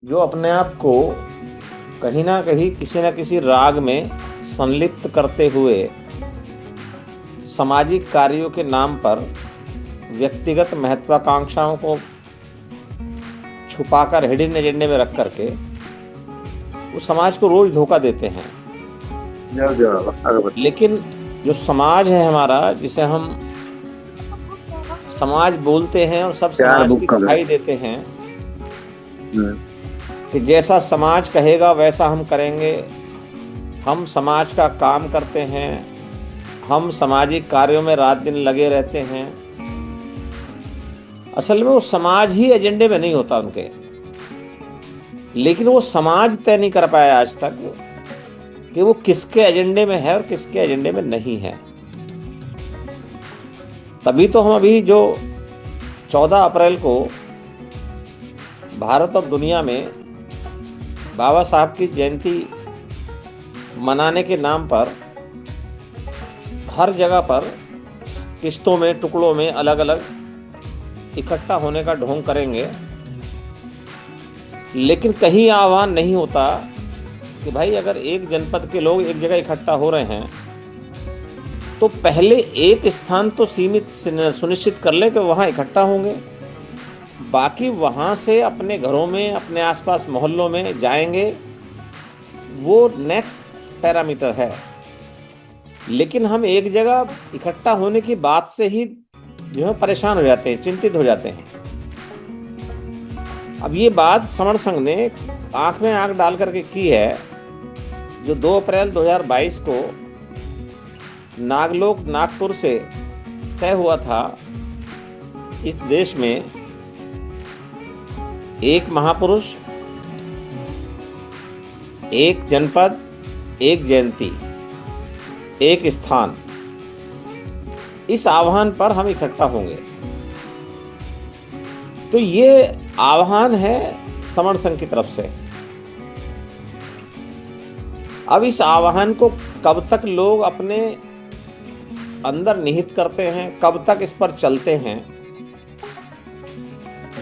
जो अपने आप को कहीं ना कहीं किसी न किसी राग में संलिप्त करते हुए सामाजिक कार्यों के नाम पर व्यक्तिगत महत्वाकांक्षाओं को छुपाकर हिडन एजेंडे में रख करके वो समाज को रोज धोखा देते हैं। जय जय बाबा, आगे बढ़ो। लेकिन जो समाज है हमारा, जिसे हम समाज बोलते हैं और सब प्यार समाज बुक की कर दुहाई देते हैं हम्म, कि जैसा समाज कहेगा वैसा हम करेंगे, हम समाज का काम करते हैं, हम सामाजिक कार्यों में रात दिन लगे रहते हैं। असल में वो समाज ही एजेंडे में नहीं होता उनके, लेकिन वो समाज तय नहीं कर पाया आज तक कि वो किसके एजेंडे में है और किसके एजेंडे में नहीं है। तभी तो हम अभी जो 14 अप्रैल को भारत और दुनिया में बाबा साहब की जयंती मनाने के नाम पर हर जगह पर किश्तों में, टुकड़ों में अलग अलग इकट्ठा होने का ढोंग करेंगे, लेकिन कहीं आह्वान नहीं होता कि भाई अगर एक जनपद के लोग एक जगह इकट्ठा हो रहे हैं तो पहले एक स्थान तो सीमित सुनिश्चित कर ले कि वहाँ इकट्ठा होंगे, बाकी वहाँ से अपने घरों में, अपने आसपास मोहल्लों में जाएंगे, वो नेक्स्ट पैरामीटर है। लेकिन हम एक जगह इकट्ठा होने की बात से ही जो है परेशान हो जाते हैं, चिंतित हो जाते हैं। अब ये बात समर संघ ने आंख में आंख डाल करके की है। जो 2 अप्रैल 2022 को नागलोक नागपुर से तय हुआ था, इस देश में एक महापुरुष, एक जनपद, एक जयंती, एक स्थान, इस आह्वान पर हम इकट्ठा होंगे। तो ये आह्वान है समर संघ की तरफ से। अब इस आह्वान को कब तक लोग अपने अंदर निहित करते हैं, कब तक इस पर चलते हैं,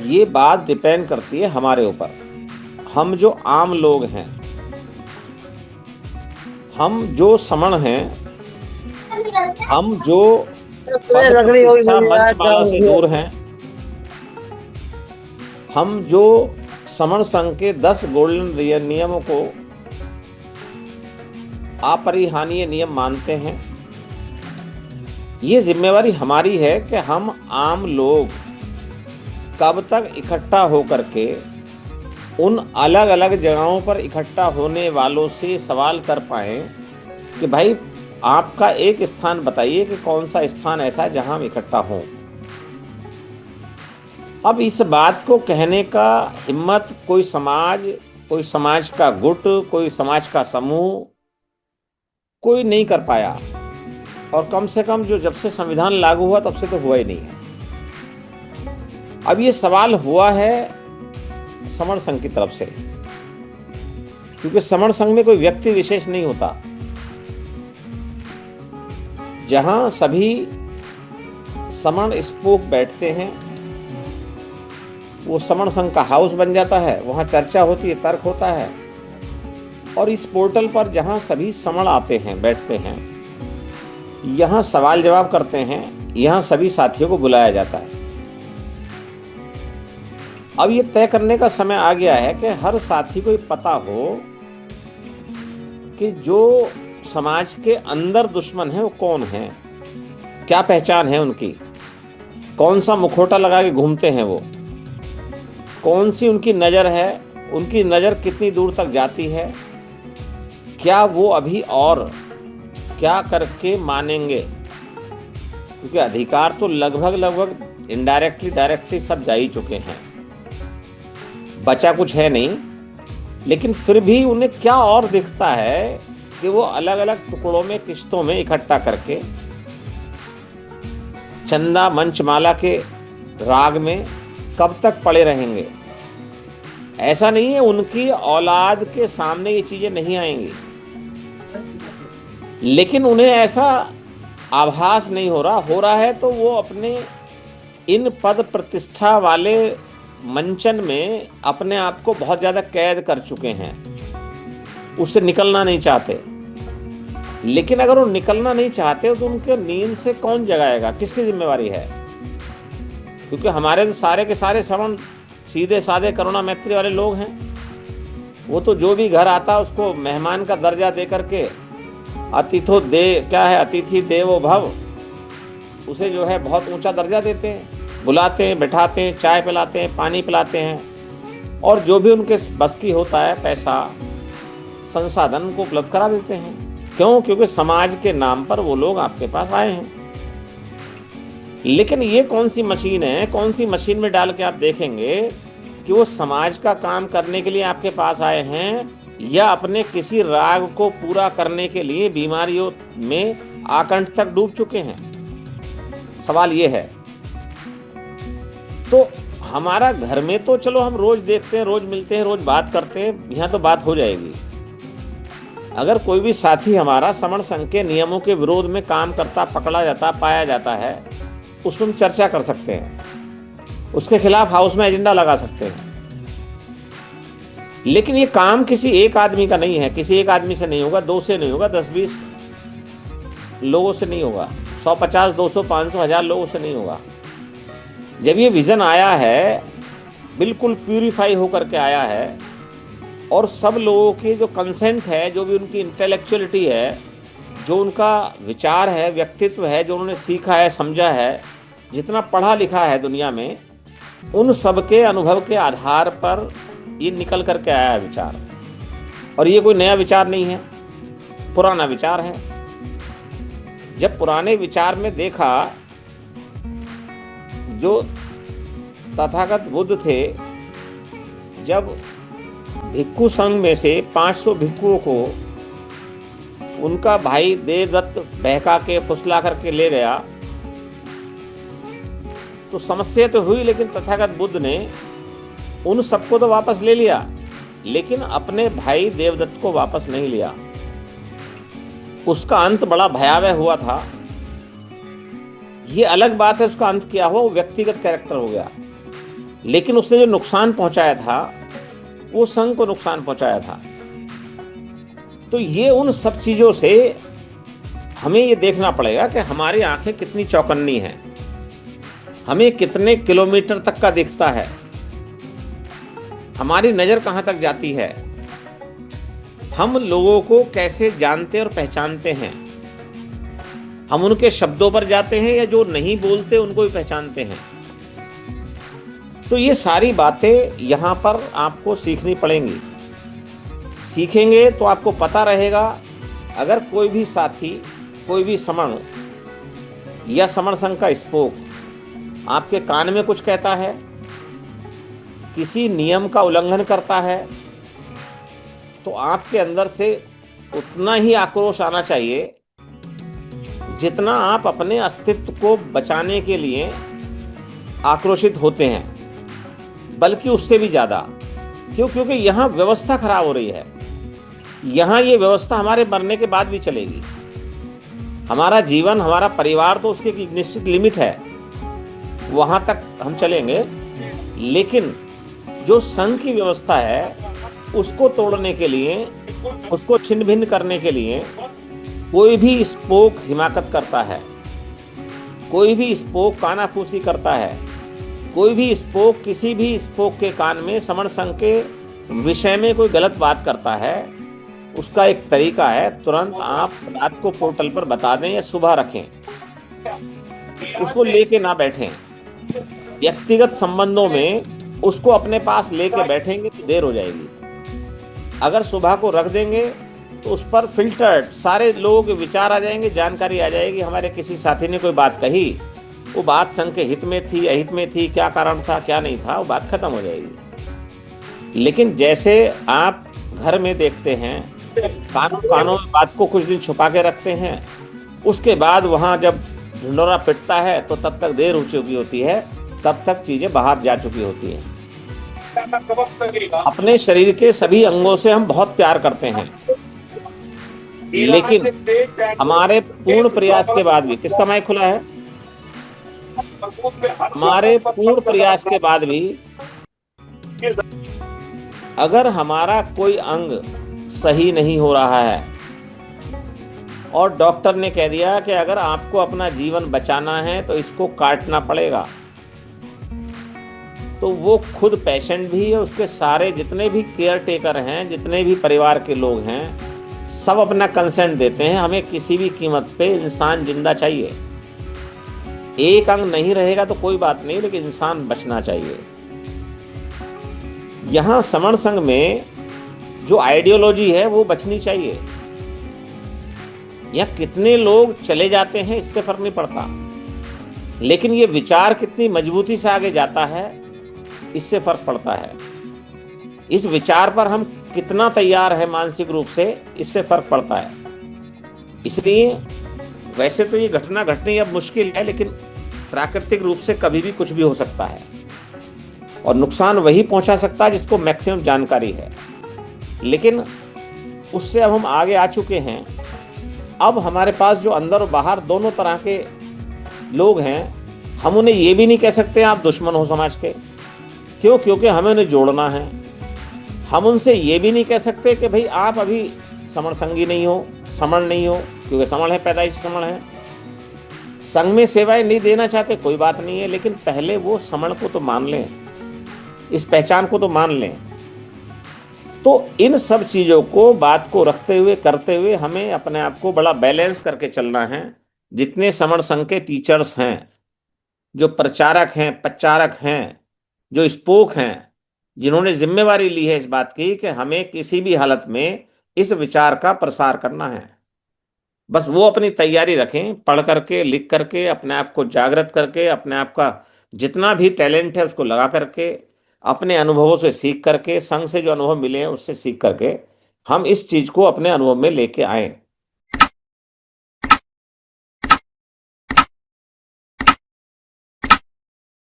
ये बात डिपेंड करती है हमारे ऊपर। हम जो आम लोग हैं, हम जो समण हैं, हम जो पद प्रतिष्ठा मंचमाला से दूर हैं, हम जो समण संघ के 10 गोल्डन नियमों को अपरिहार्य नियम मानते हैं, ये जिम्मेवारी हमारी है कि हम आम लोग कब तक इकट्ठा होकर के उन अलग अलग जगहों पर इकट्ठा होने वालों से सवाल कर पाएं कि भाई आपका एक स्थान बताइए कि कौन सा स्थान ऐसा है जहां हम इकट्ठा हों। अब इस बात को कहने का हिम्मत कोई समाज का गुट, कोई समाज का समूह कोई नहीं कर पाया, और कम से कम जो जब से संविधान लागू हुआ तब से तो हुआ ही नहीं है। अब ये सवाल हुआ है समर संघ की तरफ से, क्योंकि समर संघ में कोई व्यक्ति विशेष नहीं होता। जहां सभी समण स्पोक बैठते हैं, वो समण संघ का हाउस बन जाता है, वहां चर्चा होती है, तर्क होता है, और इस पोर्टल पर जहां सभी समण आते हैं, बैठते हैं, यहां सवाल जवाब करते हैं, यहां सभी साथियों को बुलाया जाता है। अब ये तय करने का समय आ गया है कि हर साथी को ये पता हो कि जो समाज के अंदर दुश्मन है वो कौन है, क्या पहचान है उनकी, कौन सा मुखौटा लगा के घूमते हैं वो, कौन सी उनकी नज़र है, उनकी नज़र कितनी दूर तक जाती है, क्या वो अभी और क्या करके मानेंगे, क्योंकि अधिकार तो लगभग इनडायरेक्टली डायरेक्टली सब जा ही चुके हैं, बचा कुछ है नहीं। लेकिन फिर भी उन्हें क्या और दिखता है कि वो अलग अलग टुकड़ों में, किश्तों में इकट्ठा करके चंदा मंचमाला के राग में कब तक पड़े रहेंगे। ऐसा नहीं है उनकी औलाद के सामने ये चीजें नहीं आएंगी, लेकिन उन्हें ऐसा आभास नहीं हो रहा है तो वो अपने इन पद प्रतिष्ठा वाले मंचन में अपने आप को बहुत ज्यादा कैद कर चुके हैं, उससे निकलना नहीं चाहते। लेकिन अगर वो निकलना नहीं चाहते तो उनके नींद से कौन जगाएगा, किसकी जिम्मेवारी है? क्योंकि हमारे तो सारे के सारे श्रवण सीधे साधे करुणा मैत्री वाले लोग हैं। वो तो जो भी घर आता है उसको मेहमान का दर्जा दे करके अतिथो दे क्या है, अतिथि देवो भव, उसे जो है बहुत ऊंचा दर्जा देते हैं, बुलाते हैं, बैठाते हैं, चाय पिलाते हैं, पानी पिलाते हैं, और जो भी उनके बस की होता है पैसा संसाधन को उपलब्ध करा देते हैं। क्यों? क्योंकि समाज के नाम पर वो लोग आपके पास आए हैं। लेकिन ये कौन सी मशीन है, कौन सी मशीन में डाल के आप देखेंगे कि वो समाज का काम करने के लिए आपके पास आए हैं या अपने किसी राग को पूरा करने के लिए बीमारियों में आकंठ तक डूब चुके हैं? सवाल ये है। तो हमारा घर में तो चलो हम रोज देखते हैं, रोज मिलते हैं, रोज बात करते हैं, यहाँ तो बात हो जाएगी। अगर कोई भी साथी हमारा श्रवण संघ के नियमों के विरोध में काम करता पकड़ा जाता, पाया जाता है, उसमें हम चर्चा कर सकते हैं, उसके खिलाफ हाउस में एजेंडा लगा सकते हैं। लेकिन ये काम किसी एक आदमी का नहीं है, किसी एक आदमी से नहीं होगा, 2 से नहीं होगा, 10-20 लोगों से नहीं होगा, 150, 200, 500, 1000 लोगों से नहीं होगा। जब ये विजन आया है, बिल्कुल प्यूरिफाई होकर के आया है, और सब लोगों की जो कंसेंट है, जो भी उनकी इंटेलेक्चुअलिटी है, जो उनका विचार है, व्यक्तित्व है, जो उन्होंने सीखा है, समझा है, जितना पढ़ा लिखा है दुनिया में, उन सब के अनुभव के आधार पर ये निकल करके आया है विचार। और ये कोई नया विचार नहीं है, पुराना विचार है। जब पुराने विचार में देखा, जो तथागत बुद्ध थे, जब भिक्षु संघ में से 500 भिक्षुओं को उनका भाई देवदत्त बहका के फुसला करके ले गया, तो समस्या तो हुई, लेकिन तथागत बुद्ध ने उन सबको तो वापस ले लिया, लेकिन अपने भाई देवदत्त को वापस नहीं लिया। उसका अंत बड़ा भयावह हुआ था। ये अलग बात है उसका अंत क्या हुआ, वो व्यक्तिगत कैरेक्टर हो गया, लेकिन उसने जो नुकसान पहुंचाया था वो संघ को नुकसान पहुंचाया था। तो ये उन सब चीजों से हमें ये देखना पड़ेगा कि हमारी आंखें कितनी चौकन्नी हैं, हमें कितने किलोमीटर तक का दिखता है, हमारी नजर कहां तक जाती है, हम लोगों को कैसे जानते और पहचानते हैं, हम उनके शब्दों पर जाते हैं या जो नहीं बोलते उनको भी पहचानते हैं। तो ये सारी बातें यहाँ पर आपको सीखनी पड़ेंगी। सीखेंगे तो आपको पता रहेगा, अगर कोई भी साथी, कोई भी श्रवण या श्रवण संघ का स्पोक आपके कान में कुछ कहता है, किसी नियम का उल्लंघन करता है, तो आपके अंदर से उतना ही आक्रोश आना चाहिए जितना आप अपने अस्तित्व को बचाने के लिए आक्रोशित होते हैं, बल्कि उससे भी ज्यादा। क्यों? क्योंकि यहाँ व्यवस्था खराब हो रही है। यहाँ ये व्यवस्था हमारे मरने के बाद भी चलेगी। हमारा जीवन, हमारा परिवार तो उसकी एक निश्चित लिमिट है, वहां तक हम चलेंगे, लेकिन जो संघ की व्यवस्था है उसको तोड़ने के लिए, उसको छिन्न भिन्न करने के लिए कोई भी स्पोक हिमाकत करता है, कोई भी स्पोक कानाफूसी करता है, कोई भी स्पोक किसी भी स्पोक के कान में श्रवण संघ के विषय में कोई गलत बात करता है, उसका एक तरीका है, तुरंत आप रात को पोर्टल पर बता दें या सुबह रखें, उसको लेके ना बैठें। व्यक्तिगत संबंधों में उसको अपने पास लेके बैठेंगे तो देर हो जाएगी। अगर सुबह को रख देंगे तो उस पर फिल्टर्ड सारे लोगों के विचार आ जाएंगे, जानकारी आ जाएगी। हमारे किसी साथी ने कोई बात कही, वो बात संघ के हित में थी, अहित में थी, क्या कारण था, क्या नहीं था, वो बात खत्म हो जाएगी। लेकिन जैसे आप घर में देखते हैं, कानों में बात को कुछ दिन छुपा के रखते हैं, उसके बाद वहां जब ढिंढोरा पिटता है तो तब तक देर हो चुकी होती है, तब तक चीजें बाहर जा चुकी होती हैं। अपने शरीर के सभी अंगों से हम बहुत प्यार करते हैं, लेकिन हमारे पूर्ण प्रयास के बाद भी, किसका माइक खुला है? हमारे पूर्ण प्रयास के बाद भी अगर हमारा कोई अंग सही नहीं हो रहा है और डॉक्टर ने कह दिया कि अगर आपको अपना जीवन बचाना है तो इसको काटना पड़ेगा, तो वो खुद पेशेंट भी है, उसके सारे जितने भी केयर टेकर हैं, जितने भी परिवार के लोग हैं, सब अपना कंसेंट देते हैं, हमें किसी भी कीमत पे इंसान जिंदा चाहिए। एक अंग नहीं रहेगा तो कोई बात नहीं, लेकिन इंसान बचना चाहिए। यहां समण संघ में जो आइडियोलॉजी है वो बचनी चाहिए। यहां कितने लोग चले जाते हैं इससे फर्क नहीं पड़ता, लेकिन ये विचार कितनी मजबूती से आगे जाता है इससे फर्क पड़ता है। इस विचार पर हम कितना तैयार है मानसिक रूप से, इससे फर्क पड़ता है। इसलिए वैसे तो ये घटना घटनी अब मुश्किल है, लेकिन प्राकृतिक रूप से कभी भी कुछ भी हो सकता है और नुकसान वही पहुंचा सकता है जिसको मैक्सिमम जानकारी है। लेकिन उससे अब हम आगे आ चुके हैं। अब हमारे पास जो अंदर और बाहर दोनों तरह के लोग हैं, हम उन्हें ये भी नहीं कह सकते आप दुश्मन हो समाज के। क्यों? क्योंकि हमें उन्हें जोड़ना है। हम उनसे ये भी नहीं कह सकते कि भाई आप अभी समण संगी नहीं हो, समण नहीं हो, क्योंकि समण है, पैदाइश समण है। संघ में सेवाएं नहीं देना चाहते, कोई बात नहीं है, लेकिन पहले वो समण को तो मान लें, इस पहचान को तो मान लें। तो इन सब चीजों को, बात को रखते हुए, करते हुए हमें अपने आप को बड़ा बैलेंस करके चलना है। जितने समण संघ के टीचर्स हैं, जो प्रचारक हैं, प्रचारक हैं, जो स्पोक हैं, जिन्होंने जिम्मेवारी ली है इस बात की कि हमें किसी भी हालत में इस विचार का प्रसार करना है, बस वो अपनी तैयारी रखें, पढ़ करके, लिख करके, अपने आप को जागृत करके, अपने आप का जितना भी टैलेंट है उसको लगा करके, अपने अनुभवों से सीख करके, संघ से जो अनुभव मिले हैं उससे सीख करके हम इस चीज को अपने अनुभव में लेके आए।